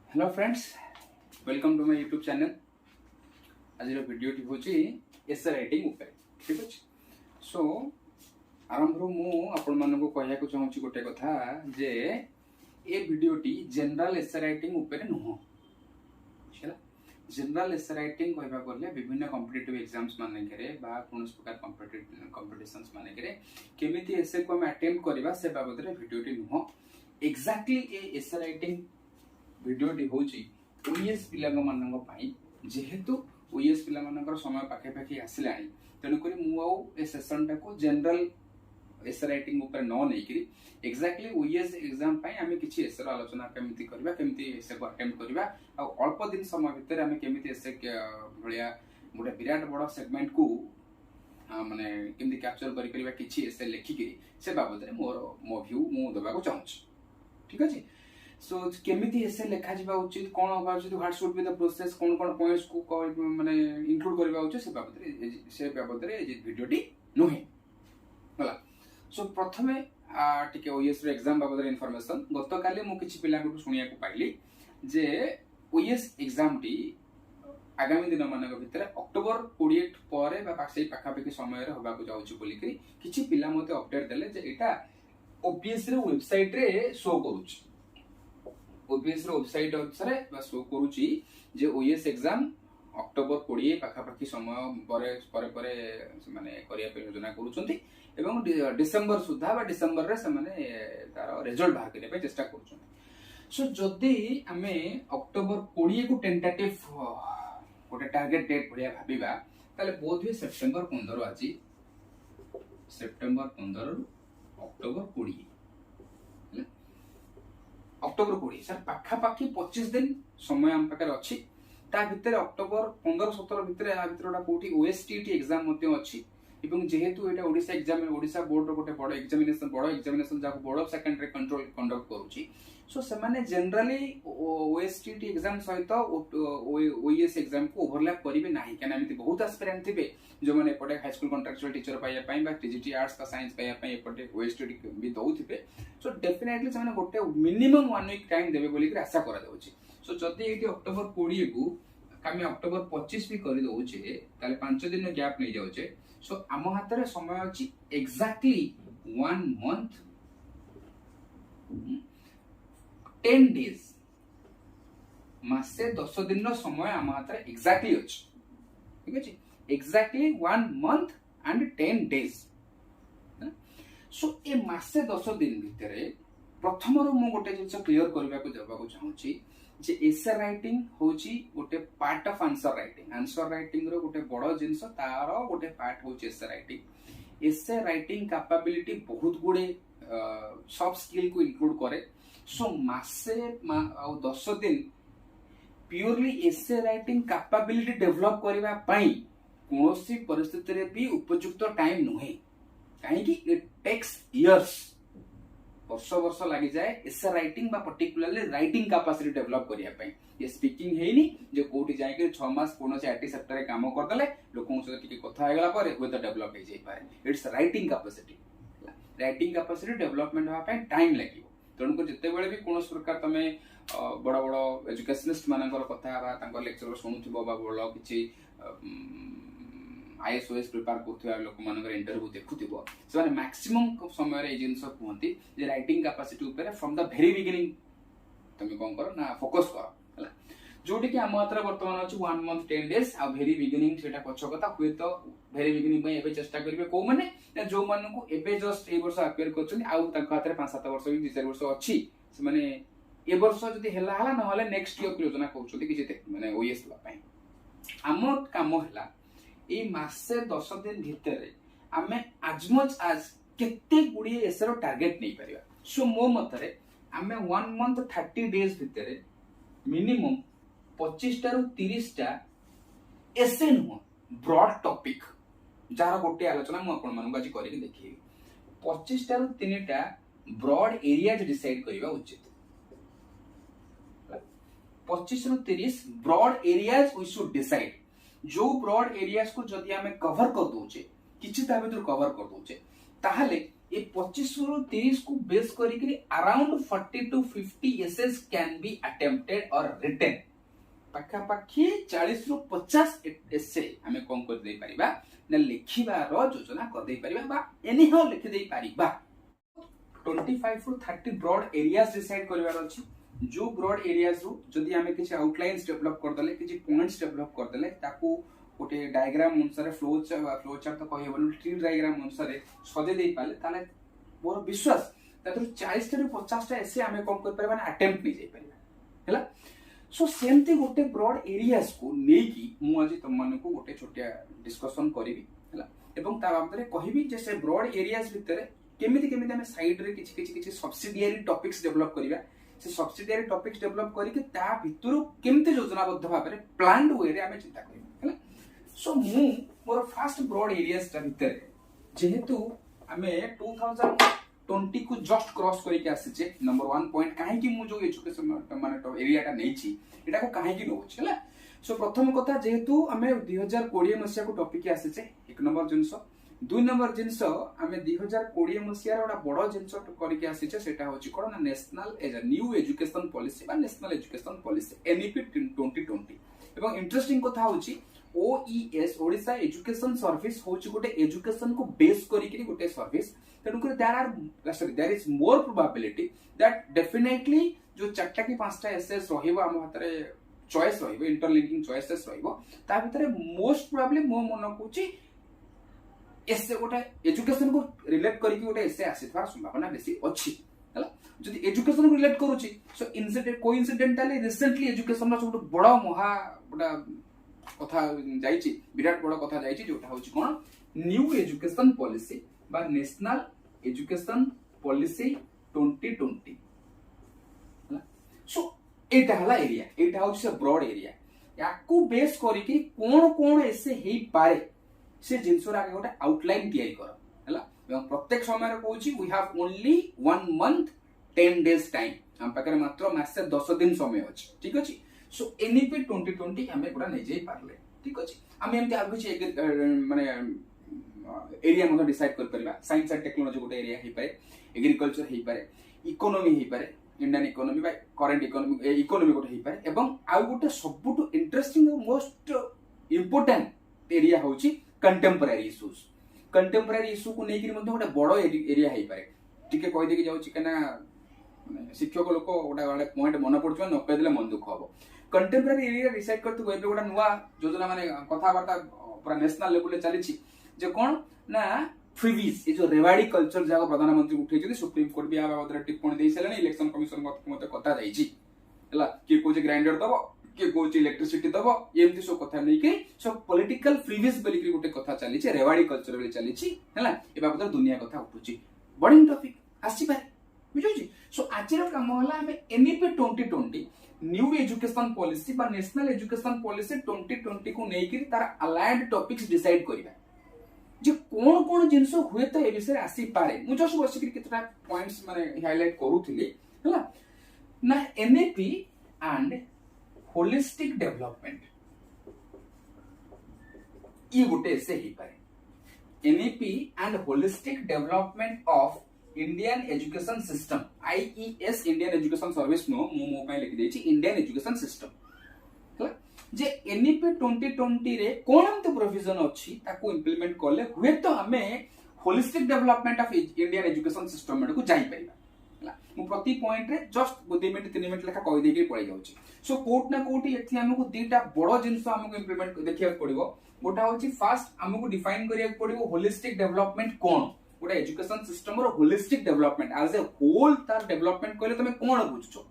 Hello friends, welcome to my YouTube channel. आज video टी होची एसे राइटिंग ऊपर। ठीक अछि। सो आरंभ मु आपण मानको कहया को चाहूची गोटे कथा जे ए वीडियो टी जनरल एसे राइटिंग ऊपर नुहो। छला जनरल एसे राइटिंग कहबा करले विभिन्न कॉम्पिटिटिव एग्जाम्स माने करे बा कोनस प्रकार कॉम्पिटिशंस माने करे केमिति एसे को हम अटेम्प्ट करबा से बाबत रे वीडियो टी नुहो। एग्जैक्टली ए एसे राइटिंग वीडियो टी होची ओएस पिला मानक पाई जेहेतु ओएस पिला मानकर समय पाखे पाखे आसिलानी तेणु करी मु आउ ए सेशन टा को जनरल एसे राइटिंग ऊपर न नै करी एग्जैक्टली ओएस एग्जाम पाई आमे किछि एसे आलोचना केमिति करबा केमिति एसे को अटेम्प्ट करबा आ अल्प दिन समय भितर आमे केमिति एसे भलिया गोटे विराट बड़ सेगमेंट को माने केमिति कैप्चर करि करबा किछि एसे लेखि करी से बाबत रे मो व्यू मु दबा को चाहूँ। ठीक अछि। सो केमिति एसे लेखा जिबा उचित कोन होबा उचित what should be the process cone cone points को माने इंक्लूड करबा उचित से बाबत रे जे वीडियो टी नोहे होला। सो प्रथमे टिके ओएस रे एग्जाम बाबत रे इंफॉर्मेशन गत काले मु किछि पिला को सुनिया को पाइली जे ओएस एग्जाम टी आगामी दिन मानक भितर अक्टोबर 28 परे बा पासे पाखा पाखी समय रे होबा को जाउची बोली करी किछि पिला मते अपडेट देले जे एटा ओपीएस रे वेबसाइट रे शो करूची। ओपीएस रो वेबसाइट अनुसार बा शो करूची जे ओएस एग्जाम अक्टोबर 20 पाखा पाखी समय परे परे परे माने करिया पे योजना करूचंती एवं डिसेंबर सुधा बा डिसेंबर रे से माने तार रिजल्ट बाहर करिया पे चेष्टा करूचंती। सो जदी हमें अक्टोबर 20 को टेंटेटिव गोटे टारगेट डेट भलिया भाबिबा ताले बोध हुए सेप्टेम्बर 15 आजी सेप्टेम्बर 15 अक्टोबर 20 अक्टोबर 20 सर पाखा पाखी 25 दिन समय हम पाकर अछि ता भितर अक्टोबर 15-17 भितर आ भितरडा कोठी ओएसटीटी एग्जाम मध्ये अछि एवं जेहेतु एटा ओडिसा एग्जाम ओडिसा बोर्ड रो गोटे बड़ एग्जामिनेशन जाको board of secondary control conduct करूची। सो से माने जनरली ओएसटीटी एग्जाम सहित ओएस एग्जाम को ओवरलैप करिवे नाही केना एमिति बहुत एस्पिरेंट थिबे जो माने पटे हाई स्कूल कॉन्ट्रैक्चुअल टीचर पाइया पई बा टीजीटी आर्ट्स का साइंस पाइया पई एपटे ओएसटीटी भी दउथिबे। सो डेफिनेटली से माने गोटे मिनिमम 1 वीक टाइम देबे बोली कि आशा करा जाउची। सो जदी एटी अक्टोबर 20 को कामे अक्टोबर 25 भी करि दउचे ताले 5 दिन गैप नै जाउचे। सो आम हाथ रे समय अछि एग्जैक्टली 1 मंथ 10 डेज मासे 10 दिन रो समय आम हाथ रे एग्जैक्टली अछि। ठीक अछि। Exactly 1 month and 10 days. So ए मासे 10 दिन भितरे प्रथम रो मु गोटे जिंस क्लियर करबा को जबा को चाहूची जे एसे राइटिंग होची गोटे पार्ट ऑफ आंसर राइटिंग रो गोटे बड़ जिंस तारो गोटे पार्ट होची एसे राइटिंग कैपेबिलिटी बहुत गुडे सॉफ्ट स्किल को इंक्लूड करे। सो मासे आ 10 दिन purely essay writing capability develop करबा पई कोनोसी परिस्थिति रे भी उपयुक्त टाइम नहे काहे कि इट टेक्स इयर्स वर्ष लागि जाए एसे राइटिंग बा पर्टिकुलरली राइटिंग कैपेसिटी डेवलप करिया पई। ये स्पीकिंग हेनी जे कोठी जाय के 6 मास कोनोसी आईटी सेक्टर रे काम कर दले लोकन से टिके कथा हेगला पर होय तो डेवलप हे जाय पारे। इट्स राइटिंग कैपेसिटी डेवलपमेंट होआ पई टाइम लागिवो। तणु को जते बेले भी कोनोस प्रकार तमे बड़ बड़ एजुकेशनिस्ट मानकर कथा बा तांकर लेक्चर सुनुथिबो बा बोलो किछि आईएसओएस प्रिपेयर करथुवा लोक मानकर इंटरव्यू देखुथिबो से माने मैक्सिमम समय रे एजेंस कहंती जे राइटिंग कैपेसिटी ऊपर फ्रॉम द वेरी बिगिनिंग तमे कोन करो ना फोकस करो हला जोटी कि मात्र वर्तमान अछि 1 मंथ 10 डेज आ वेरी बिगिनिंग सेटा पछ कथा हुए तो वेरी बिगिनिंग में एबे चेष्टा करबे को माने जो मान को एबे जस्ट ए वर्ष अपेयर करछन आ तक हाथ रे 5-7 वर्ष कि 2-4 वर्ष अछि से माने ए वर्ष जदी हेला हला न हले नेक्स्ट ईयर योजना करछथि कि माने ओएस ला पई हमर काम हला ए मासे 10 दिन भितरे आमे आज मच आज केते गुडी एसरो टारगेट नै परिबा। सो मो मतरे आमे 1 मंथ 30 डेज भितरे मिनिमम 25 टा रु 30 टा एसे नो ब्रॉड टॉपिक जार गोटे आलोचना मु आपन मानक आज करि देखि 25 टा रु 3 टा ब्रॉड एरियाज डिसाइड करिबा उचित। 25 रु 30 broad areas we should decide जो ब्रॉड एरियाज को जदि हमें कवर कर दोचे किछि ता भीतर कवर कर दोचे ताहले ये 25 रु 30 को बेस करी around 40 to 50 essays can be attempted और रिटन पाखापाखि 40 रु 50 एसे आमे कौन कर दे परिबा ना लिखिबार योजना कर दे परिबा बा एनी हाउ लिखि दे परिबा 25 रु 30 ब्रॉड एरियाज डिसाइड करबार अछि जो ब्रॉड एरियाज रु जदी आमे किछ आउटलाइंस डेवलप कर दले किछ पॉइंट्स डेवलप कर दले ताकू गोटे डायग्राम अनुसार फ्लो चार्ट तो कहि बन ट्री डायग्राम अनुसार सजे दे पाले ताले मोर विश्वास तातर 40 टा 50 टा ऐसे आमे कम कर परबा अटेम्प्ट नि जाई परबा हैला सो सेमती गोटे ब्रॉड एरियाज को नेकी मु आज तुम मन को गोटे छोटिया डिस्कशन करिवि हैला एवं ता बाबत रे कहिबि जे से ब्रॉड एरियाज भितर केमिति केमिति हमें साइड रे किछि सब्सिडियरी टॉपिक्स डेवलप करिवा से सब्सिडियरी टॉपिक्स डेवलप करिके ता भितरु केमिति योजनाबद्ध भाबरे प्लान्ड वे रे हमें चिंता करिवा हैला सो मु मोर फर्स्ट ब्रॉड एरियाज ता भितर जेहेतु हमें 2020 को जस्ट क्रॉस करके आसीचे नंबर 1 पॉइंट काहे कि मु जो एजुकेशन माने तो एरिया टा नै छी एटा को काहे कि नोछ हैला सो प्रथम कथा जेहेतु हमें 2020 मसिया को टॉपिक आसीचे एक नंबर जिंस 2 नंबर जिंस हमें 2020 मसिया रा बड़ जिंस करके आसीचे सेटा होची कोन ना national as a new education policy बा नेशनल एजुकेशन पॉलिसी एनईपी 2020 एवं इंटरेस्टिंग कथा होची ओईएस ओडिशा एजुकेशन सर्विस होची गोटे एजुकेशन को बेस करिकरी गोटे सर्विस तेणु कर there is more probability that definitely जो 4टा कि 5टा एसएस रहिबो हम हातरे चॉइस रहिबो इंटरलिंकिंग चॉइसेस रहिबो ता भितरे मोस्ट प्रोबेबली मो मन कोची एसे गोटे एजुकेशन को रिलेट करके गोटे एसे आसीथार संभावना बेसी अछि हला जदि एजुकेशन को रिलेट करूची सो इंसिडेंट कोइंसिडेंटली रिसेंटली एजुकेशन रा सब बड़ महा बड़ा कथा जाईची विराट बड़ कथा जाईची जोटा होची कोन न्यू एजुकेशन पॉलिसी बा नेशनल एजुकेशन पॉलिसी 2020 हला सो एटा हला एरिया एटा होची से ब्रॉड एरिया याकू बेस करिकि कोन एसे हेई पारे से जिंसर आगे गोटे आउटलाइन तैयारी कर हला एवं प्रत्येक समय रे कहूची we have only 1 month 10 days time हम पाकर मात्र मासे 10 दिन समय अछि ठीक अछि सो एनईपी 2020 हमें गोटा नै जाई पारले ठीक अछि हम एमते आगु छी माने एरिया मतलब डिसाइड कर परबा साइंस एंड टेक्नोलॉजी गोटे एरिया हे पारे एग्रीकल्चर हे पारे इकोनॉमी हे पारे Indian economy by current economy गोटे हे पारे एवं आ गोटे सबटु इंटरेस्टिंग मोस्ट इंपोर्टेंट एरिया होची कंटेम्पररी इश्यूज को लेकिन मतलब गोटे बड़ एरिया हे पारे टिके कहि देके जाउची कना शिक्षक लोक गोटे पॉइंट मन पड़छ न कहि देले मन दुख हबो कंटेम्पररी एरिया डिसाइड करते गए गोटे नुवा योजना माने कथाबार्ता पूरा नेशनल लेवल ले चली छी जे कोन ना फ्रीबीज ए जो रेवाड़ी कल्चर जागा प्रधानमंत्री उठै छै सुप्रीम कोर्ट भी आ बाबत टिप्पणी दै छले इलेक्शन कमिशन मते कथा जाई छी हला के कोजे ग्राइंडर दबो के कोजे इलेक्ट्रिसिटी दबो एमती सब कथा नै के सब पॉलिटिकल फ्रीबीज बोली कि गोटे कथा चली छै रेवाड़ी कल्चर बोली चली छी हला ए बाबत दुनिया कथा उठुची बड़ी टॉपिक आसी पारे बुझो छी सो आजर काम होला हमें एनईपी 2020 न्यू एजुकेशन पॉलिसी बा नेशनल एजुकेशन पॉलिसी 2020 को नै कि तार अलाइड टॉपिक्स डिसाइड करिबा जे कोन जिंस हुए तो ए विषय आसी पारे मु जस्ट बस कि कितना पॉइंट्स माने हाइलाइट करूथिली हला ना एनईपी एंड होलिस्टिक डेवलपमेंट ई गोटे से ही पारे NEP and holistic development of Indian education system IES Indian education service नो मो पे लिख देछि इंडियन एजुकेशन सिस्टम हला जे एनईपी 2020 रे कोन तो प्रोविजन अछि ताको इंप्लीमेंट करले हुए तो हमें holistic development of Indian education system को जाई परिबा हला मु प्रति पॉइंट रे जस्ट 2 मिनिट 3 मिनिट लेखा कहि देके पळै जाउची सो कोट ना कोटी एथि हमको दीटा बड़ जिंस हमको इंप्लीमेंट देखिया पड़िबो गोटा होची फास्ट हमको डिफाइन करिया पड़िबो होलिस्टिक डेवलपमेंट कोन गोटा एजुकेशन सिस्टम रो holistic development as a whole तार डेवलपमेंट कहले तमे कोन बुझछो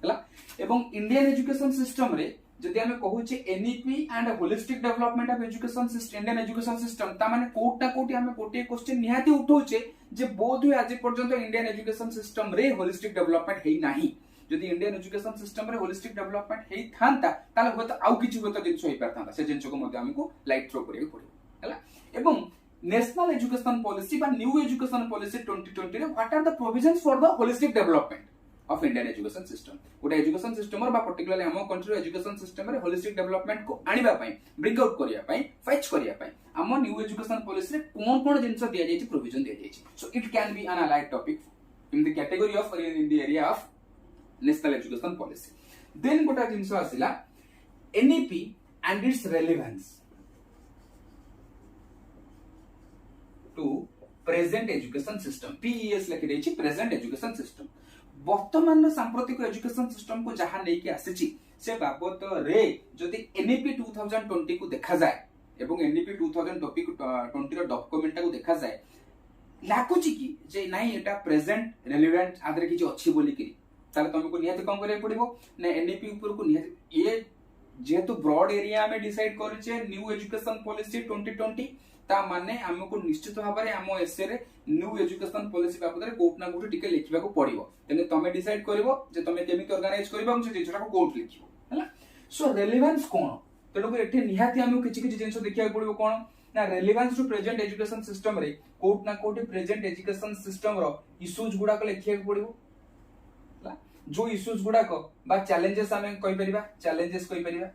हला एवं इंडियन एजुकेशन सिस्टम रे जदि हमें कहू छे NEP and holistic development of education system Indian education system ता माने कोटा कोटी हमें कोटी क्वेश्चन निहाती उठौ छे जे बोध हुए आज पर्यंत इंडियन एजुकेशन सिस्टम रे होलिस्टिक डेवलपमेंट हेई नाही जदि इंडियन एजुकेशन सिस्टम रे होलिस्टिक डेवलपमेंट हेई थांता ताले होत आउ किछि होत जिंस होई परतांता से जिंस को मध्ये हमको लाइट थ्रो करियो पड़ियो हला एवं नेशनल एजुकेशन पॉलिसी बा न्यू एजुकेशन पॉलिसी 2020 रे what are the provisions for the holistic development of Indian education system गोटे एजुकेशन सिस्टम बा पर्टिकुलरली हम कंट्री एजुकेशन सिस्टम रे होलिस्टिक डेवलपमेंट को आनिबा पई ब्रिंग आउट करिया पई फेच करिया पई हम न्यू एजुकेशन पॉलिसी रे कोन कोन जिंस दिया जाय छी प्रोविजन दिया जाय छी so it can be an allied topic in the category of in the area of national education policy then गोटा जिंस आसिला NEP and its relevance to present education system पीईएस लिखि देछि प्रेजेंट एजुकेशन सिस्टम वर्तमान सांप्रतिक एजुकेशन सिस्टम को जहां नै कि आसीछि से बाबत रे जदि एनईपी 2020 को देखा जाए एवं एनईपी 2020 रो डॉक्यूमेंट को देखा जाए लागुछि कि जे नाही एटा प्रेजेंट रेलेवेंट आदरे किछि अछि बोली कि ताले तुमको निहाती कम करे पड़िबो ने एनईपी ऊपर को निहाती ये जेहेतु ब्रॉड एरिया में डिसाइड करिचे न्यू एजुकेशन पॉलिसी 2020 ता माने हमको निश्चित भाव में आम एसे रे न्यू एजुकेशन पॉलिसी बाबद रे कोट ना कोट टिके लिखिबा को पड़िबो तने तमे डिसाइड करबो जे तमे केमिति ऑर्गेनाइज करबो हम से जिंसटा को कोट लिखिबो हला सो रेलेवेंस कोन तेनो को एठी निहाती हमको किछि किछि जिंस देखिया पड़िबो कोन ना relevance to present education system रे कोट ना कोट प्रेजेंट एजुकेशन सिस्टम रो इश्यूज गुडा को लिखिया पड़िबो हला जो इश्यूज गुडा को बा चैलेंजेस हमें कहि परिबा चैलेंजेस कहि परिबा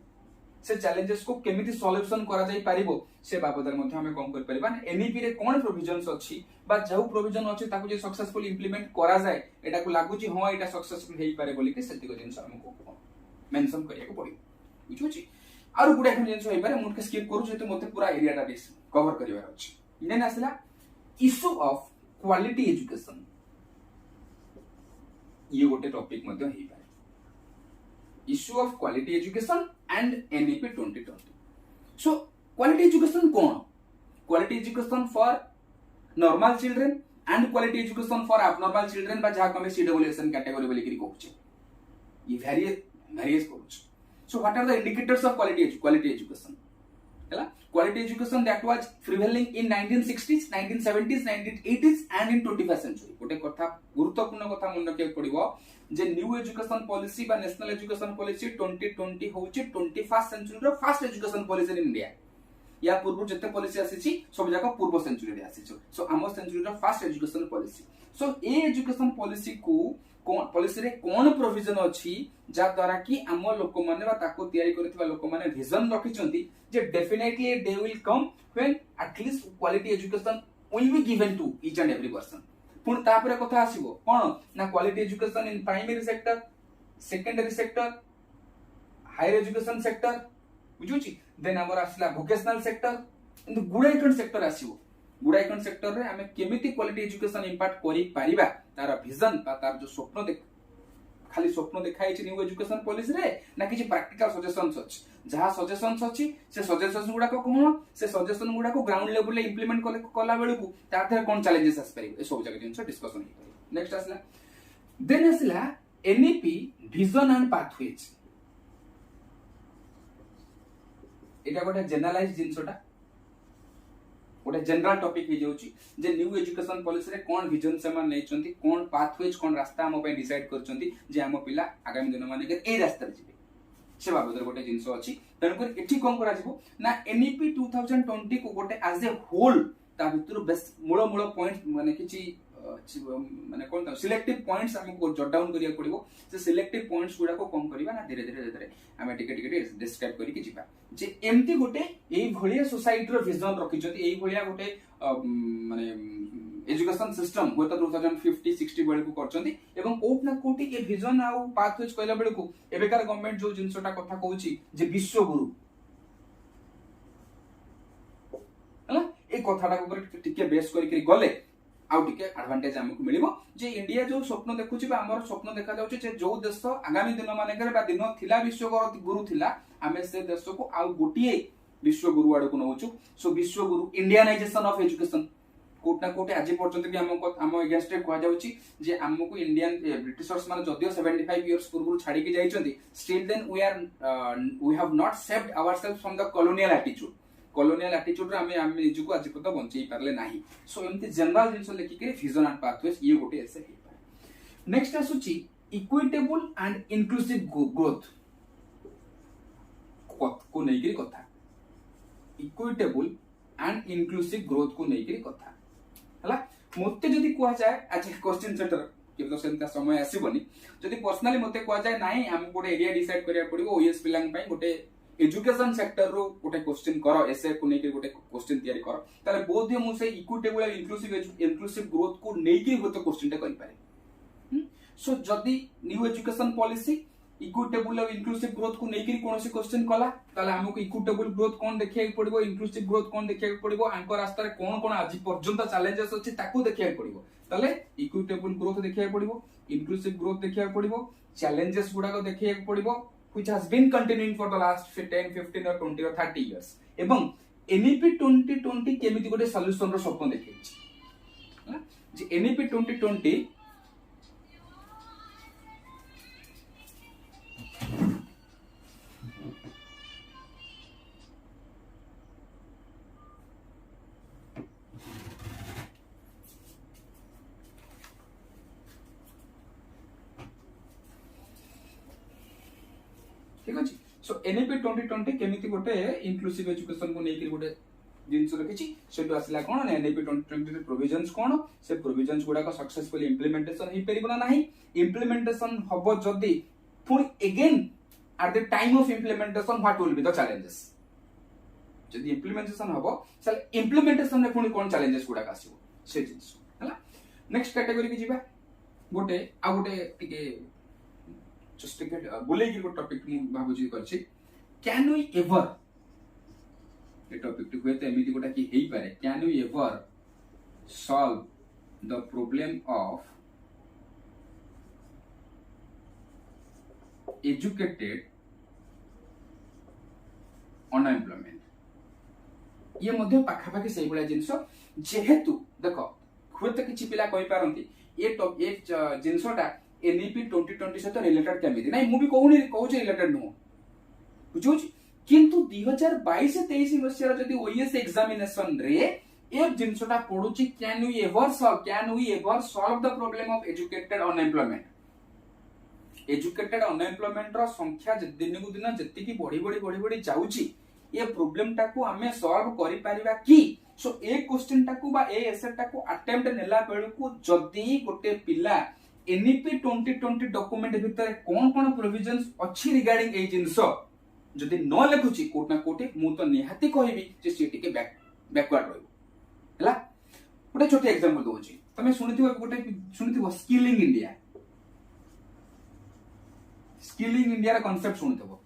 से चैलेंजेस को केमिति सॉल्यूशन करा जाई पारिबो से बाबद रे मध्ये हमें कम कर परिबा एनईपी रे कोन प्रोविजनस अछि बा जाउ प्रोविजन अछि ताकू जे सक्सेसफुली इंप्लीमेंट करा जाय एटा को लागु छी हां एटा सक्सेसफुल हेई पारे बोली के सेति को जिंस हमको मेंशन करिया को पड़ी बुझु छी आरो गुडा एखन जिंस होई पारे मुट के स्किप करू जेते मते पूरा एरिया टा डिस कवर करिवार अछि देन आसला इशू ऑफ क्वालिटी एजुकेशन ये गोटे टॉपिक मध्ये हेई पारे issue of quality education and NEP 2020. So, quality education कौन? Quality education for normal children and quality education for abnormal children बा जहाँ को हमें CWSN category बोले किरी कहूँचे. ये various कहूँचे. So, what are the indicators of quality education? हैला quality education that was prevailing in 1960s, 1970s, 1980s and in 21st century. गोटे कथा गुरुत्वपूर्ण कथा मन रखिया पड़िबो जे न्यू एजुकेशन पॉलिसी बा नेशनल एजुकेशन पॉलिसी 2020 होची 21st सेंचुरी रो first education policy in India या पूर्व जते पॉलिसी आसीची सब जगह पूर्व सेंचुरी रे आसीची सो आमो सेंचुरी रो फर्स्ट एजुकेशन पॉलिसी सो ए एजुकेशन पॉलिसी को कोन पॉलिसी रे कोन प्रोविजन अछि जा द्वारा कि आम लोक माने बा ताको तयारी करथिबा लोक माने विजन रखिचंती जे definitely they will come when at least quality education will be given to each and every person पुन तापरे कथा आसीबो कोन ना quality education in primary sector secondary sector higher education sector बुझुची देन हमर आसला वोकेशनल सेक्टर इन गुडाइकन सेक्टर आसीबो गुडाइकन सेक्टर रे हमें केमिति क्वालिटी एजुकेशन इंपैक्ट करि पारिबा तार विजन बा तार जो स्वप्न देख खाली स्वप्न देखाई छि न्यू एजुकेशन पॉलिसी रे ना कि प्रैक्टिकल सजेशंस अछि जहा सजेशंस अछि से सजेशंस गुडा को कोन से सजेशन गुडा को ग्राउंड लेवल ले इंप्लीमेंट कला बेलु को ताथे कोन चैलेंजेस आस परिबो ए सब जगह जिंस डिस्कशन हे परिबो नेक्स्ट आसला देन आसला एनईपी विजन एंड पाथवेज एटा गोटे जनरलाइज जिंसटा गोटे जनरल टॉपिक हे जाउची जे न्यू एजुकेशन पॉलिसी रे कोन विजन से मान नैचंती कोन पाथवेज कोन रास्ता हम पे डिसाइड करचंती जे हम पिला आगामी दिन माने के ए रास्ता रे जिवे से बाबद गोटे जिंस अछि तनकर एठी कोन करा जिवो ना एनईपी 2020 को गोटे एज ए होल ता भितर बेस मूल पॉइंट माने किछि माने कोन ता सिलेक्टिव पॉइंट्स हमको जट डाउन करिया पड़िबो से सिलेक्टिव पॉइंट्स गुडा को कम करिबा ना धीरे धीरे हमें टिके डिस्क्राइब करि कि जिबा जे एमती गोटे एई भलिया सोसाइटी रो विजन रखिचोती एई भलिया गोटे माने एजुकेशन सिस्टम होता 2050 60 बेले को करचंती एवं कोट ना कोटी ए विजन आ पाथवेज कहला बेले को एबेकार गवर्नमेंट जो जिंसटा कथा कहूची जे विश्व गुरु हला ए कथाटा को टिके बेस करि गले आउ टिके एडवांटेज हमको मिलिबो जे इंडिया जो स्वप्न देखुची बा हमर स्वप्न देखा जाउची जे जो देश आगामी दिन माने करे बा दिन थिला विश्व गुरु थिला हमें से देश को आउ गोटिए विश्व गुरु आड़ को नउचु सो विश्व गुरु इंडियनाइजेशन ऑफ एजुकेशन कोट ना कोट आज पर्यंत भी हमको हम अगेंस्ट रे कहा जाउची जे हमको इंडियन ब्रिटिशर्स माने जदियो 75 इयर्स पूर्व छाडी के जाइचंती still then we have not saved ourselves from the colonial attitude रे हमें निज को आज पता बंचई पारले नाही सो एमती जनरल जिंस लेखि के विजन एंड पाथवेज ये गोटे ऐसे हे पारे नेक्स्ट आसुची इक्विटेबल एंड इंक्लूसिव ग्रोथ को नहीं करी कथा इक्विटेबल एंड इंक्लूसिव ग्रोथ को नहीं करी कथा हला मोते जदी कुआ जाय आज क्वेश्चन सेटर केबे तो सेमता समय आसीबनी जदि पर्सनली मते कह जाय नाही हम गोटे एरिया डिसाइड करिया पड़िबो ओएस पिलांग पई गोटे एजुकेशन सेक्टर रो गोटे क्वेश्चन करो एसए को नेकी गोटे क्वेश्चन तयारी करो ताले बोध मु से इक्विटेबल इंक्लूसिव ग्रोथ को नेकी गोटे क्वेश्चन टे करि पारे सो जदि न्यू एजुकेशन पॉलिसी इक्विटेबल और इंक्लूसिव ग्रोथ को नेकी कोनोसी क्वेश्चन कला ताले हमको इक्विटेबल ग्रोथ कोन देखिया पड़िबो इंक्लूसिव ग्रोथ कोन देखिया पड़िबो आंको रास्ता रे कोन कोन आज पर्यंत चैलेंजेस अछि ताको देखिया पड़िबो ताले इक्विटेबल ग्रोथ देखिया पड़िबो इंक्लूसिव ग्रोथ देखिया पड़िबो चैलेंजेस गुडा को देखिया पड़िबो which has been continuing for the last 10 15 or 20 or 30 years एवं NEP 2020 केमिति गोटे सॉल्यूशन रो स्वप्न देखैछि जे NEP 2020 ठीक अछि सो NEP 2020 केमिति गोटे इंक्लूसिव एजुकेशन को नेकी गोटे जिंस रखिछि सेटु आसला कोन NEP 2020 रे प्रोविजंस कोन से प्रोविजंस गुडा को सक्सेसफुली इंप्लीमेंटेशन हे परिबना नाही इंप्लीमेंटेशन हबो जदी full again at the time of implementation what will be the challenges जदी इंप्लीमेंटेशन हबो सेल इंप्लीमेंटेशन रे फुनी कोन चैलेंजेस गुडा आसीबो से जिंस हला नेक्स्ट कैटेगरी की जिबा गोटे आ गोटे टिके जस्ट बोले की टॉपिक मु भाबुची करछि can we ever a topic टू होते एमिति गोटा की हेई पारे can we ever solve the problem of educated unemployment ये मध्य पाखा पाखी सही बळा जिंस जेहेतु देखो होते किछि पिला कहि पारंती ये जिंसटा NEP 2020 से तो रिलेटेड केमिति नाही मु भी कहू रिलेटेड नो बुझू किंतु 2022 से 23 मसिया जदी ओएस एग्जामिनेशन रे ए जिंसटा पडुची can we ever solve the problem of educated unemployment रो संख्या दिन को दिन जति की बढ़ी जाउची ये प्रॉब्लम टाको हमें सॉल्व करि परिबा की सो ए क्वेश्चन टाको बा ए एसेट टाको अटेम्प्ट नेला बेलकू जदी गोटे पिला NEP 2020 डॉक्यूमेंट भितर कोन प्रोविजंस अछि रिगार्डिंग ए जिंस जदी न लेखुची कोट ना कोटे मु तो निहाती कहबी जे सीटी के बैकवर्ड रहबो हला गोटे छोटे एग्जांपल दोची तमे सुनिथिबो स्किलिंग इंडिया रा कांसेप्ट सुनिथिबो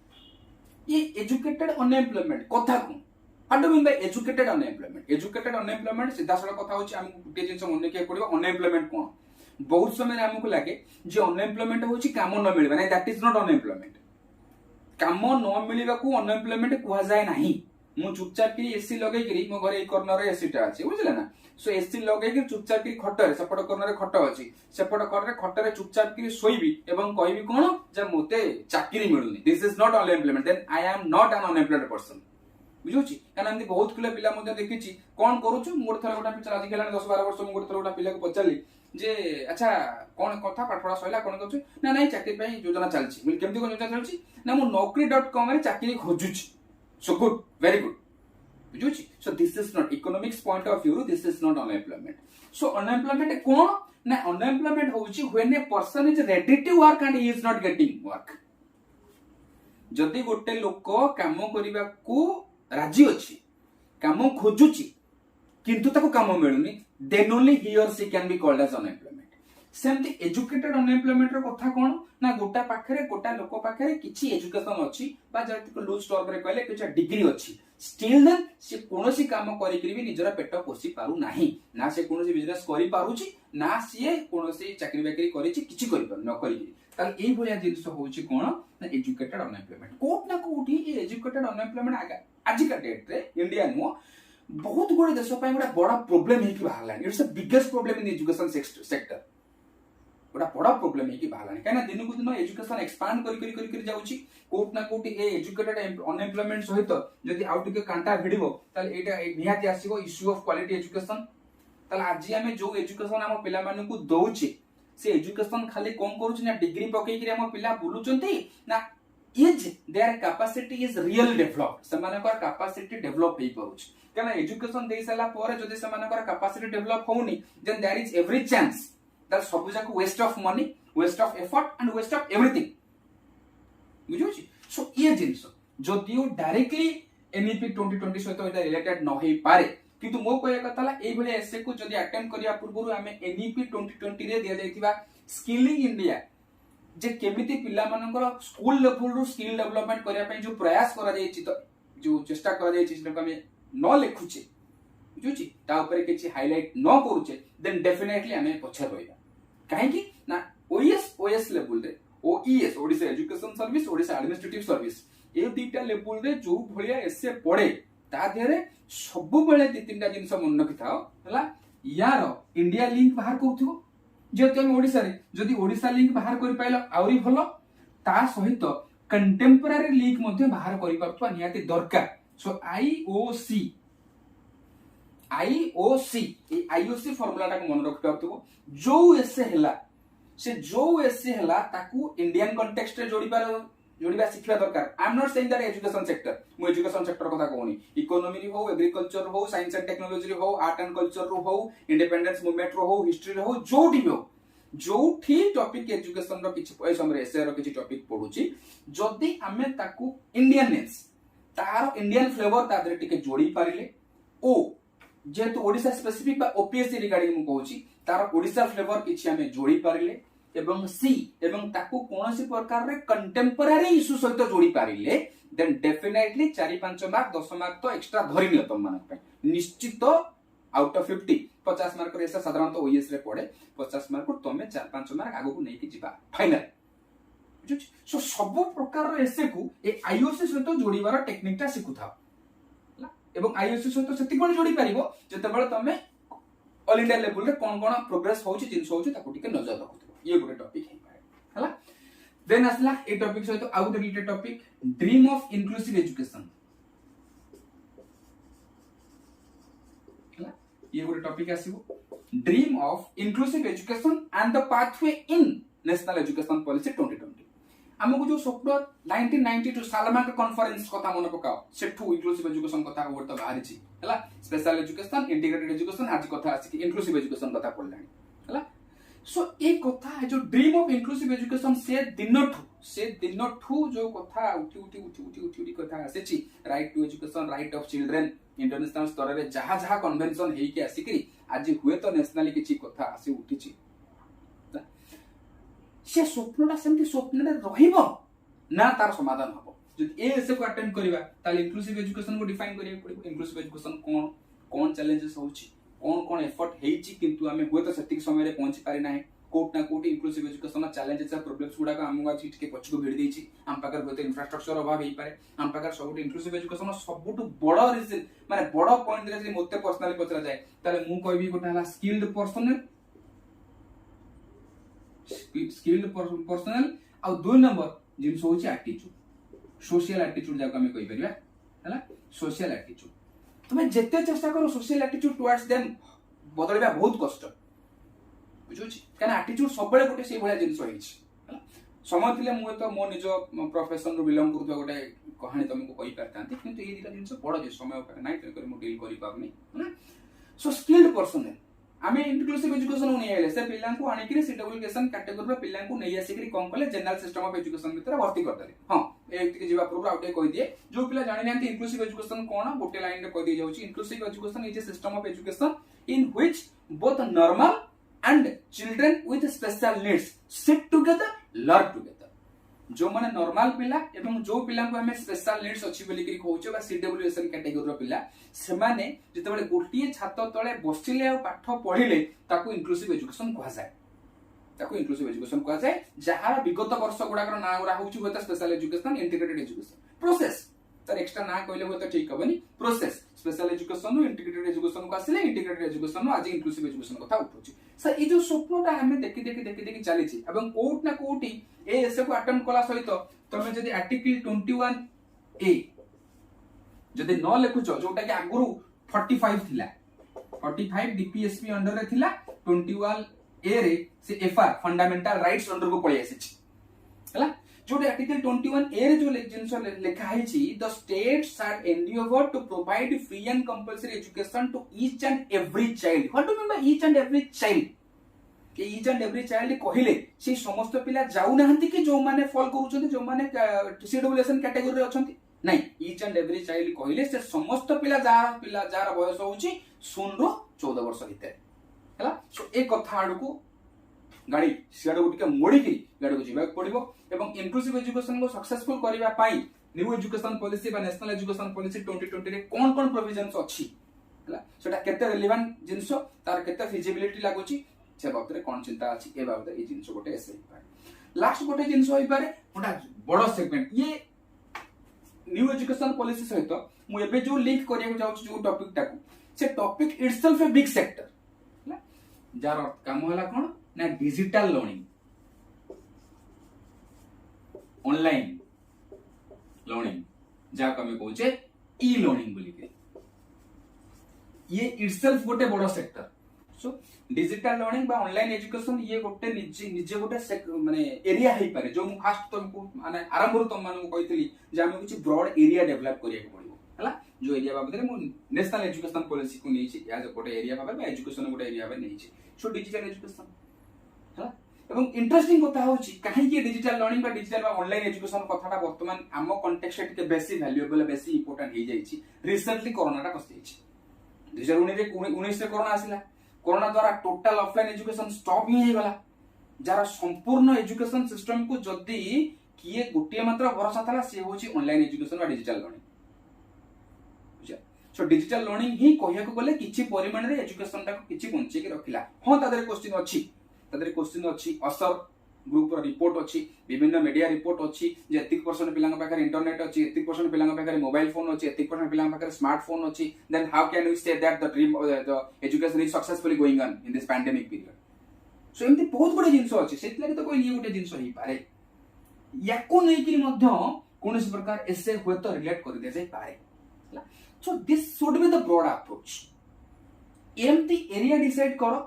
ये एजुकेटेड अनएम्प्लॉयमेंट कथा को what do mean bye educated unemployment सीधा सड़ा कथा होची हम गुटे जिंस मन के पड़िबो अनएम्प्लॉयमेंट कोन बहुत समय हमको लगे जे अनएम्प्लॉयमेंट होची काम न मिलबा नै दैट इज नॉट अनएम्प्लॉयमेंट काम न मिलबा को अनएम्प्लॉयमेंट कुहा जाय नाही मु चुपचाप की एसी लगै करी मो घरे एक कॉर्नर रे एसी टा अछि बुझले ना सो एसी लगै के चुपचाप की खटर सेपट कॉर्नर रे खट अछि सेपट कॉर्नर रे खटर रे चुपचाप की सोईबी एवं कहबी कोन जे मोते चाकरी मिलुनी this is not unemployment then I am not an unemployed person बुझुची कारण हम बहुत किलो पिला मध्ये देखिची कोन करूछु मोर थरा गोटा पिला आज गेलानी 10 12 वर्ष मु गोटा गोटा पिला को पचाली जे अच्छा कोन कथा पाठपढ़ा सइला कोन कछु ना नाही चाकरी पई योजना चलची मिल केमती कोन योजना चलची ना मु naukri.com रे चाकरी खोजुची सो गुड वेरी गुड बुझुची so this is not economics point of view this is not unemployment so unemployment कोन ना अनएम्प्लॉयमेंट होची when a person is ready to work and he is not getting work जदी गोटे लोक काम करिबा को राजी अछि काम खोजुची किंतु ताको काम मिलुनी then only he or she can be called as unemployment सेमती एजुकेटेड अनएम्प्लॉयमेंट रो कथा कोन ना गोटा पाखरे गोटा लोक पाखरे किछि एजुकेशन अछि बा जति को लूज टर्म रे कहले किछि डिग्री अछि स्टिल देन से कोनोसी काम करि करी भी निजरा पेट पोसी पारु नाही ना से कोनोसी बिजनेस करि पारुची ना से कोनोसी चाकरी बाकरी करिछि किछि करि पारु न करि ताल एई भलिया जिंस होउची कोन ना एजुकेटेड अनएम्प्लॉयमेंट कोट ना कोठी एजुकेटेड अनएम्प्लॉयमेंट आज का डेट रे इंडिया नो बहुत गुड़े देश गोटे बड़ा प्रोब्लेम है बाहर it's the biggest problem in education sector गोटा बड़ा प्रोब्लेम है बाहर कहीं दिन को दिन एजुकेशन एक्सपांड कर जाउची कोट ना कोट ए एजुकेटेड अनएम्प्लॉयमेंट सहित जदि आउ टिके कांटा भिडिबो ताले एटा निहाती आसीबो इश्यू ऑफ क्वालिटी एजुकेशन ताले आज हम जो एजुकेशन हम पिला मानु को दउची से एजुकेशन खाली कोन करूची ना डिग्री पकई कि हम पिला बुलुचंती ना is their capacity is real develop समानकर कैपेसिटी डेवलप हे पहुची कारण एजुकेशन दे सला पर जदि समानकर कैपेसिटी डेवलप होउनी then there is every chance that सब जाक waste of money, waste of effort and waste of everything बुझुछि। सो ये जिंस जदियो डायरेक्टली एनईपी 2020 सहित एटा रिलेटेड न होई पारे, किंतु मो कहया कथा ला एई भले एसे को जदि अटेम्प्ट करिया पूर्वरु हमें एनईपी 2020 रे दिया जायतिबा स्किलिंग इंडिया जे केमिति पिला मानकर स्कूल लेवल रो स्किल डेवलपमेंट करिया पई जो प्रयास करा जायछि, तो जो चेष्टा करा जायछि सेटा हमें न लेखुचे बुझुछि, ता ऊपर किछि हाइलाइट न करूचे, देन डेफिनेटली हमें पछर रहिबा। काहे कि ना ओएस लेवल रे OES Odisha education service, Odisha administrative service ए दुईटा लेवल रे जो भलिया एसे पड़े ता देरे सब बेले दी तीनटा जिंस मन रखिथाओ हला। यार इंडिया लिंक बाहर करथुबो जेते हम ओडिशा रे जदि ओडिशा लिंक बाहर करि पाइलो आउरी भलो, ता सहित कंटेम्पररी लिंक मध्ये बाहर करि परतवा नियाती दरकार। सो आईओसी ए आईओसी फार्मूला टा को मन रखि परतुबो, जो एसे हला से जो एसे हला ताकू इंडियन कॉन्टेक्स्ट रे जोड़ीबा शिखिबा दरकार। आई am not saying that education sector, मु एजुकेशन सेक्टर कथा कहूनी, इकोनॉमी रे हो, एग्रीकल्चर रो हो, साइंस एंड टेक्नोलॉजी रे हो, आर्ट एंड कल्चर रो हो, इंडिपेंडेंस मूवमेंट रो हो, हिस्ट्री रो हो, जोठी हो जोठी टॉपिक एजुकेशन रो किछि ए समय एसे रो किछि टॉपिक पढुची, जदी हमें ताकू इंडियननेस तार इंडियन फ्लेवर ता दरे टिके जोड़ी पारिले, ओ जेतु ओडिशा स्पेसिफिक बा ओपीएससी रिगार्डिंग मु कहूची तार ओडिशा फ्लेवर किछि हमें जोड़ी पारिले, एवं सी एवं ताकू कोनोसी प्रकार रे कंटेम्पररी इशू सहित जोड़ी पारिले, देन डेफिनेटली 4-5 मार्क 10 मार्क तो एक्स्ट्रा धरि नियो तुम मानक पे निश्चित। आउट ऑफ 50 मार्क रे साधारणतः ओएस रे पड़े 50 मार्क तमे 4-5 मार्क आगो को नै कि जिबा फाइनल बुझुछ। सो सब प्रकार रे एसे को ए आईओसी सहित जोड़ीबार टेक्निक ता सिखु थाओ एवं आईओसी सहित सेति कोन जोड़ी परिबो जते बेले तमे ऑल इंडिया लेवल रे कोन कोन प्रोग्रेस होउची जिंस होउची ताकू टिके नजर रखु। ये गोटे टॉपिक है हला। देन असला ए टॉपिक सहित out related topic dream of inclusive education हला। ये गोटे टॉपिक आसीबो dream of inclusive education and the pathway in national education policy 2020। हमको जो स्वप्न 1992 सालमाक कॉन्फ्रेंस कथा मन पकाओ सेठू इंक्लूसिव एजुकेशन कथा वर्त बाहरी छी हला। स्पेशल एजुकेशन, इंटीग्रेटेड एजुकेशन आज कथा आसी कि इंक्लूसिव एजुकेशन कथा पडलानी हला। सो एक कथा जो ड्रीम ऑफ इंक्लूसिव एजुकेशन से दिनठू जो कथा उठी कथा आसे छी, right to education, right of children international स्तर रे जहा जहा कन्वेंशन हेई के आसी करी आज हुए तो नेशनली किछि कथा आसी उठी छी, से स्वप्नटा सेमति स्वप्न रे रहिबो ना तार समाधान हबो। जदि ए एसे को अटेम्प्ट करबा ताले इंक्लूसिव एजुकेशन को डिफाइन करिया पड़िबो। इंक्लूसिव एजुकेशन कोन चैलेंजेस होउची, कोन एफर्ट हेइची, किंतु हमें हुए तो सेतिक समय रे पहुंची पारि नाही। कोट ना कोट इंक्लूसिव एजुकेशन चैलेंजेस आ प्रॉब्लम्स गुडा का हमगु अछि टिके पछको भिड़ देइची। हम पाकर होते इंफ्रास्ट्रक्चर अभाव हेई पारे, हम पाकर सबुट इंक्लूसिव एजुकेशन सबुट बड़ रीजन माने बड़ पॉइंट रे जे मोते पर्सनली पचरा जाय ताले मु कहबी गोटा हला स्किल्ड पर्सनल आ 2 नंबर जिन सोची एटीट्यूड, सोशल एटीट्यूड जाको हमें कहि परिबा हला। सोशल एटीट्यूड तुमे जेते चेष्टा करो सोशल एटीट्यूड टुवर्ड्स देम बदलबा बहुत कष्ट बुझुछि, काना एटीट्यूड सब बेले गोटे से भलिया जिंस होइछि हला। समय थिले मु तो मो निज प्रोफेशन रो बिलोंग करथबा गोटे कहानी तुमको कहि परतांती, किंतु ए दिटा जिंस बड़ जे समय नाइ कर मु डील करि पाबनी हला। सो स्किल्ड पर्सनल आमे इंक्लूसिव एजुकेशन नै आइले से पिल्लां को आनी कि सीटेबल एजुकेशन कैटेगरी रो पिल्लां को नै आसी कि कोन कले जनरल सिस्टम ऑफ एजुकेशन भीतर भर्ती कर दले। हां एति जीवा पूर्व आउटे कहि दिए जो पिला जानि नांती इंक्लूसिव एजुकेशन कोन गोटे लाइन रे कहि दि जाउची। Inclusive education is a system of education in which both normal and children with special needs sit together learn together. जो माने नॉर्मल पिला एवं जो पिला को हमें स्पेशल नीड्स अछि बोली कि कहउचे बा सीडब्ल्यूएसएन कैटेगरी रो पिला से माने जते बेले गोटिए छात तळे बसिले आ पाठ पढिले ताकू इंक्लूसिव एजुकेशन कहआ जाय, ताकू इंक्लूसिव एजुकेशन कहआ जाय। जहा विगत वर्ष गुडाकर ना उरा होउची होता special education, integrated education process तर एक्स्ट्रा ना कहले होता ठीक हबनी। प्रोसेस स्पेशल एजुकेशन नु इंटीग्रेटेड एजुकेशन को आसिले इंटीग्रेटेड एजुकेशन नु आज इंक्लूसिव एजुकेशन कथा उठुची। सर ए जो स्वप्नटा हमें देखि चली छी एवं कोट ना कोटी ए एसे को अटेम्प्ट कला सहित तमे जदी आर्टिकल 21 ए जदी न लेखुचो जोटा कि आगुरु 45 थिला 45 डीपीएसपी अंडर रे थिला 21 ए रे से एफआर फंडामेंटल राइट्स अंडर को पळी आसी हला। जो आर्टिकल 21 ए रे जो जिंस लिखा है छी the states are endeavour to provide free and compulsory education to each and every child. What do mean by each and every child? Each and every child कहले से समस्त पिला जाऊ नाहंती कि जो माने फॉल करूछंती जो माने सीडब्ल्यूएसएन कैटेगरी रे अछंती नहीं इच एंड एवरी चाइल्ड कहले से समस्त पिला जार बयस होउची 0 रो 14 वर्ष भितर हला सो ए कथा आडू गाड़ी सियाड़ को टिके मोड़ी की गाड़ी को जीवा पड़िबो एवं इंक्लूसिव एजुकेशन को सक्सेसफुल करबा पाई न्यू एजुकेशन पॉलिसी बा नेशनल एजुकेशन पॉलिसी 2020 रे कोन कोन प्रोविजंस अछि हला सेटा केते रिलेवेंट जिंसो तार केते फिजिबिलिटी लागुची से बाबत कौन चिंता अच्छी ए बाबत ये जिनस गोटे ऐसे ही पारे लास्ट गोटे जिनस होई पारे गोटा बड़ सेगमेंट ये न्यू एजुकेशन पॉलिसी सहित मु एबे जो लिंक करिया को जाउछ जो टॉपिक टाकू से topic itself a big sector हला जार काम होला कोन ना डिजिटल लर्निंग ऑनलाइन लर्निंग जा कमे कहूचे ई लर्निंग बोली के ये इटसेल्फ गोटे बड़ सेक्टर सो डिजिटल लर्निंग बा ऑनलाइन एजुकेशन ये गोटे निजे गोटे माने एरिया हेई पारे जो मु फास्ट तुमको माने आरंभ तुम मान को कहितली जे हम कुछ ब्रॉड एरिया डेवलप करिया को पड़िबो हला जो एरिया बाबत मु नेशनल एजुकेशन पॉलिसी को नेछि एज गोटे एरिया बाबत बा एजुकेशन गोटे एरिया बाबत नेछि सो डिजिटल एजुकेशन हला एवं इंटरेस्टिंग कथा होछि काहे कि डिजिटल लर्निंग बा डिजिटल बा ऑनलाइन एजुकेशन कथाटा वर्तमान आम कॉन्टेक्स्ट टिके बेसी वैल्यूएबल बेसी इंपोर्टेंट हे जाइछि रिसेंटली कोरोनाटा पस जाइछि 2019 रे कोरोना आसिला कोरोना द्वारा टोटल ऑफलाइन एजुकेशन स्टॉप ही गला जार संपूर्ण एजुकेशन सिस्टम को जदी किए गोटे मात्र भरोसा था से होची ऑनलाइन एजुकेशन बा digital learning so digital learning ही कहिया को गले किछि परिमाण रे एजुकेशन टा किछि बंचे के रखिला हां तादरे क्वेश्चन अछि असर ग्रुप रो रिपोर्ट अछि विभिन्न मीडिया रिपोर्ट अछि जे 31% पिलांग पाखरे इंटरनेट अछि 31% पिलांग पाखरे मोबाइल फोन अछि 31% पिलांग पाखरे स्मार्टफोन अछि then how can we say that the dream the education is successfully going on in this pandemic period so एमती बहुत बडे जिंस अछि सेतले तो कोइ गोटे जिंस ही पारे याको नै कि मध्य कोनस प्रकार एसे होय तो रिलेट कर दे जाय पारे so this should be the broad approach एमती एरिया डिसाइड करो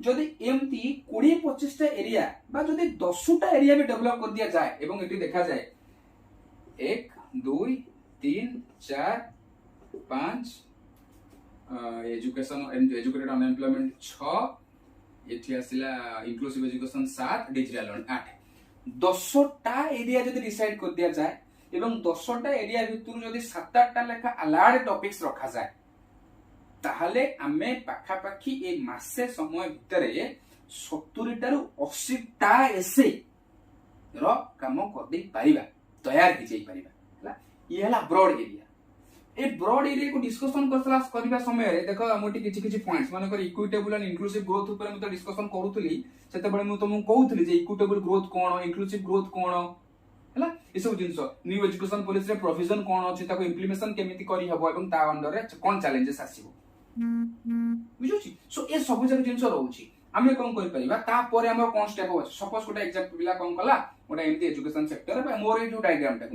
जदि एमती 20-25 टा एरिया बा जदि 10 टा एरिया भी डेवलप कर दिया जाए एवं एटी देखा जाए 1 2 3 4 5 एजुकेशन एजुकेटेड अनएम्प्लॉयमेंट 6 एठी आसिला इंक्लूसिव एजुकेशन 7 डिजिटल लर्निंग 8 10 टा एरिया जदि डिसाइड कर दिया जाए एवं 10 टा एरिया भितर जदि 7-8 टा लेखा अलार्ड टॉपिक्स रखा जाए ताहले आमे पाखा पाखी ए मासे समय भितरे 70 टारु 80 टा एसे रो काम कर दे पारिबा तैयार हो जाई पारिबा हला ये हला broad area a broad area को डिस्कशन करबा समय रे देखो हमटी किछि पॉइंट्स माने कर इक्विटेबल एंड इंक्लूसिव ग्रोथ ऊपर हम तो डिस्कशन करूथली सेते बळे मु तुमको कहूथली जे इक्विटेबल ग्रोथ कोन इंक्लूसिव ग्रोथ कोन हला ए सब जिंस न्यू एजुकेशन पॉलिसी रे प्रोविजन कोन अछि ताको इंप्लीमेंटेशन केमिति करी हबो एवं ता अंडर रे कोन चैलेंजेस आसीबो बुझुची सो ए सब जग जिंस रहउची आमे कोन करि परिबा ता परे हमर कोन स्टेप हो सपोज गोटा एग्जांपल पिला कोन कला गोटा एमती एजुकेशन सेक्टर बा मोर जो डायग्राम टा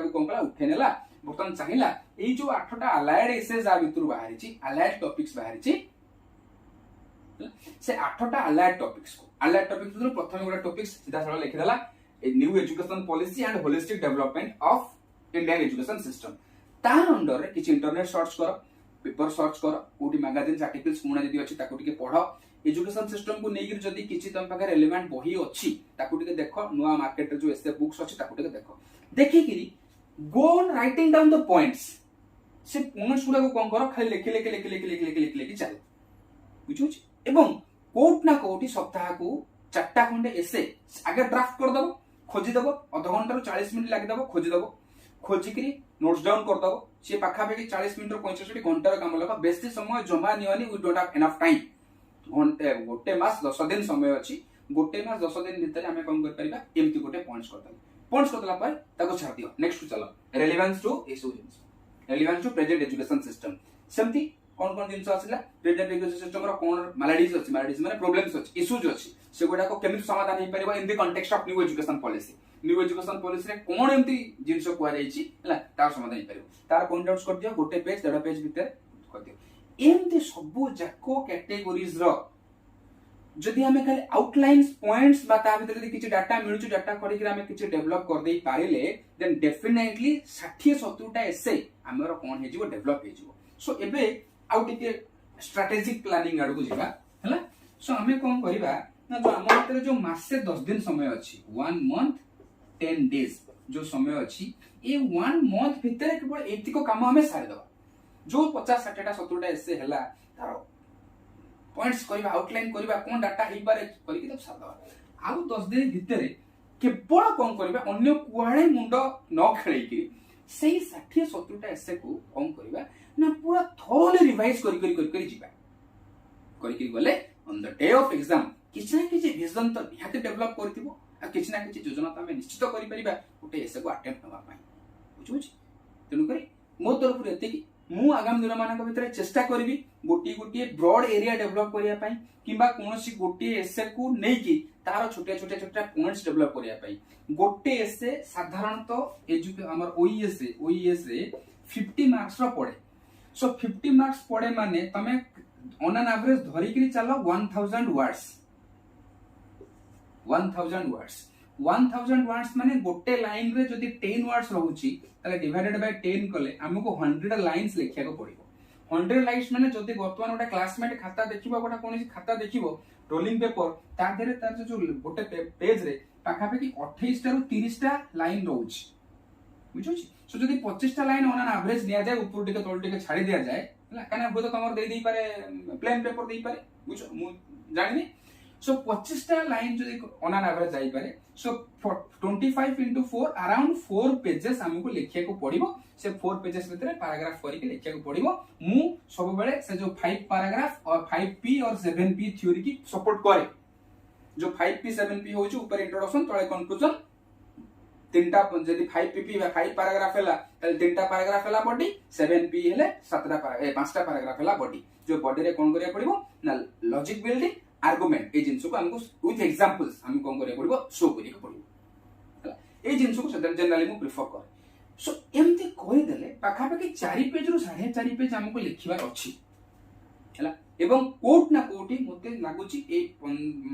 कोन कला उठेनेला बर्तन चाहिला ए जो 8 टा अलाइड एसेस आ भितर बाहरी छी अलाइड टॉपिक्स बाहरी छी से 8 टा अलाइड टॉपिक्स भितर प्रथम गोटा टॉपिक्स सीधा सरल लिखि देला a new education policy and holistic development of Indian education system ता अंडर रे किछ इंटरनेट सर्च करो पेपर सर्च कर कोटी मैगजीन आर्टिकल्स पुणा जदी अछि ताको टिके पढो एजुकेशन सिस्टम को नेगिर जदी किछि तम पाखे रेलेवेंट बही अछि ताको टिके देखो नुवा मार्केट रे जो एसे बुक्स अछि ताको टिके देखो देखि किरी go on writing down the points से पॉइंट्स गुडा को कोन करो खाली लिखि चल बुझु छी एवं कोट ना कोटी सप्ताह को 4टा खंडे एसे आगे ड्राफ्ट कर दबो खोजि दबो आधा घंटा रो 40 मिनिट लागि दबो खोजि दबो खोजि करी नोट्स डाउन कर दबो से पाखा पाखी 40 मिनिट 65 घंटा रो काम लगा बेसी समय जमा नियनी we don't have enough time घंटे गोटे मास 10 दिन समय अछि गोटे मास 10 दिन भीतर हमें कोन कर परिबा एमती गोटे पॉइंट्स करतला पर ताको छाड़ दियो नेक्स्ट चलो relevance to issue relevance to present education system सेमती कोन कोन जिंस आसिला प्रेजेंट एजुकेशन सिस्टम रो कोन मैलेडीज माने प्रॉब्लम्स अछि इश्यूज अछि से गोटा को केमिति समाधान हे परिबा in the context of new education policy रे कोन एमती जिंस को आइछि हला तार समाधान हे परिबो तार पॉइंट आउट्स कर दियो गोटे पेज डेढ़ पेज भीतर कर दियो एमती सब जाको कैटेगोरीज रो जदि हमें खाली आउटलाइंस पॉइंट्स बा ता भीतर किछि डाटा मिलुछु डाटा करि कि हमें किछि डेवलप कर देई पारिले देन डेफिनेटली 60-70 टा एसे हमर कोन हे जिवो डेवलप हे जिवो सो एबे आउ टिके स्ट्रेटेजिक प्लानिंग आडू जिबा हला सो हमें कोन करिबा ना जो आम हाथ जो मासे 10 दिन समय अच्छी 1 month 10 days जो समय अच्छी ये 1 month भितर केवल एतिको काम हमें सारी दबा जो 50 60 टा 70 टा एसे हला तार पॉइंट्स करबा आउटलाइन करबा कोन डाटा हेई पारे करके तब सारी दबा आउ 10 दिन भितर केवल कोन करबा अन्य कुआडे मुंड न खेलै कि सेही 60 70 टा एसे को कोन करबा ना पूरा थोरली रिवाइज करी जिबा करी गले on the day of exam किछ ना किछ विजन तो निहाते डेवलप करथिबो आ किछ ना किछ योजना तो हमें निश्चित करि परिबा ओटे एसे को अटेम्प्ट नबा पाई बुझुछ तेनु करी मो तरफ रे एते कि मु आगामी दिन मानक भितर चेष्टा करबी गोटी ब्रॉड एरिया डेवलप करिया पाई किबा कोनोसी गोटी एसे को नै कि तार छोटे छोटे पॉइंट्स डेवलप करिया पाई गोटे एसे साधारणतः एजुके हमर ओईएस रे 50 मार्क्स रो पड़े सो 50 मार्क्स पड़े माने तमे ऑन एन एवरेज धरि कि चलो 1000 वर्ड्स 1000 वर्ड्स माने गोटे लाइन रे जदी 10 वर्ड्स रहउची तले डिवाइडेड बाय 10 कले हमको 100 लाइंस लिखिया को पड़िबो 100 लाइंस माने जदी वर्तमान गोटे क्लासमेट खाता देखिबो गोटा कोनसी खाता देखिबो रोलिंग पेपर ता देरे तार जो गोटे पेज रे पाखा पाखी 28 टा रु 30 टा लाइन रहउची बुझुची सो जदी 25 टा लाइन ऑन एन एवरेज निया जाय ऊपर टिके तळ टिके छाडी दिया जाय हला काना हो तो तमर दे पारे प्लेन पेपर दे पारे बुझो मु जानिनी सो 25 टा लाइन जदी ऑन एन एवरेज जाई पारे सो 25 into 4 अराउंड 4 पेजेस हमको लिखिया को पड़िबो से 4 पेजेस भीतर पैराग्राफ करके लिखिया को पड़िबो मु सब बेले से जो 5 पैराग्राफ और 5p और 7p थ्योरी की सपोर्ट करे जो 5p 7p हो जो ऊपर इंट्रोडक्शन तळे कंक्लूजन तीनटा जदी 5pp 5 पैराग्राफ हला तले तीनटा पैराग्राफ हला बॉडी 7p हेले 7टा पांचटा पैराग्राफ हला बॉडी जो बॉडी रे कोन करिया पड़िबो ना लॉजिक बिल्डिंग आर्गुमेंट ए जिंसो को हमको विथ एग्जांपल्स हम कोन करिया पड़िबो शो करिया पड़िबो हला ए जिंसो को जनरली मु प्रेफर कर सो एमती कहि देले पाखा पाखी 4 पेज रु 4.5 पेज हमको लिखिबार अछि हला एवं कोट ना कोटी मते लागुची ए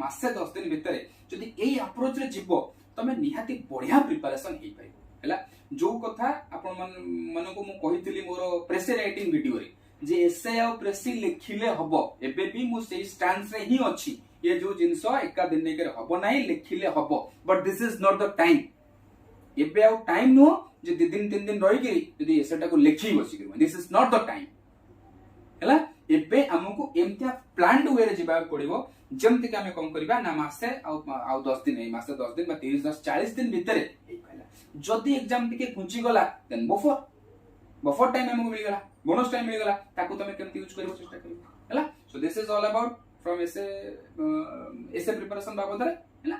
मासे 10 दिन भितरे जदी एई अप्रोच रे जिवो तमे निहाती बढ़िया प्रिपरेशन हे पाइबो हला जो कथा आपण मन को मु कहितली मोर प्रेसर राइटिंग वीडियो रे जे एसे आ प्रेसी लिखिले हबो एबे भी मु सेही स्टैंस रे ही अछि ये जो जिंसो एका दिन के हबो नाही लिखिले हबो but this is not the time एबे आ टाइम नो जे 2 दिन 3 दिन रहि के यदि एसेटा को लिखि बसी कर this is not the time हला एबे हमको एमतिया प्लान्ड वे रे जिबा पड़िबो जेमति के हमें कम करबा ना मासे आ 10 दिन ए मासे 10 दिन बा 30 10 40 दिन भितरे ए कहला जदी एग्जाम टिके खुंची गला देन बफर टाइम हमको मिल गला बोनस टाइम मिल गला ताको तमे केमति यूज करबो चेष्टा करबो हला so this is all about from essay preparation बाबद रे हला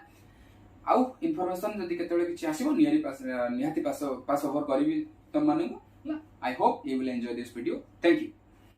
आउ इंफॉर्मेशन जदी केतले किछि आसीबो निहाती पास ओवर करबी तम मानू हला I hope you will enjoy this video thank you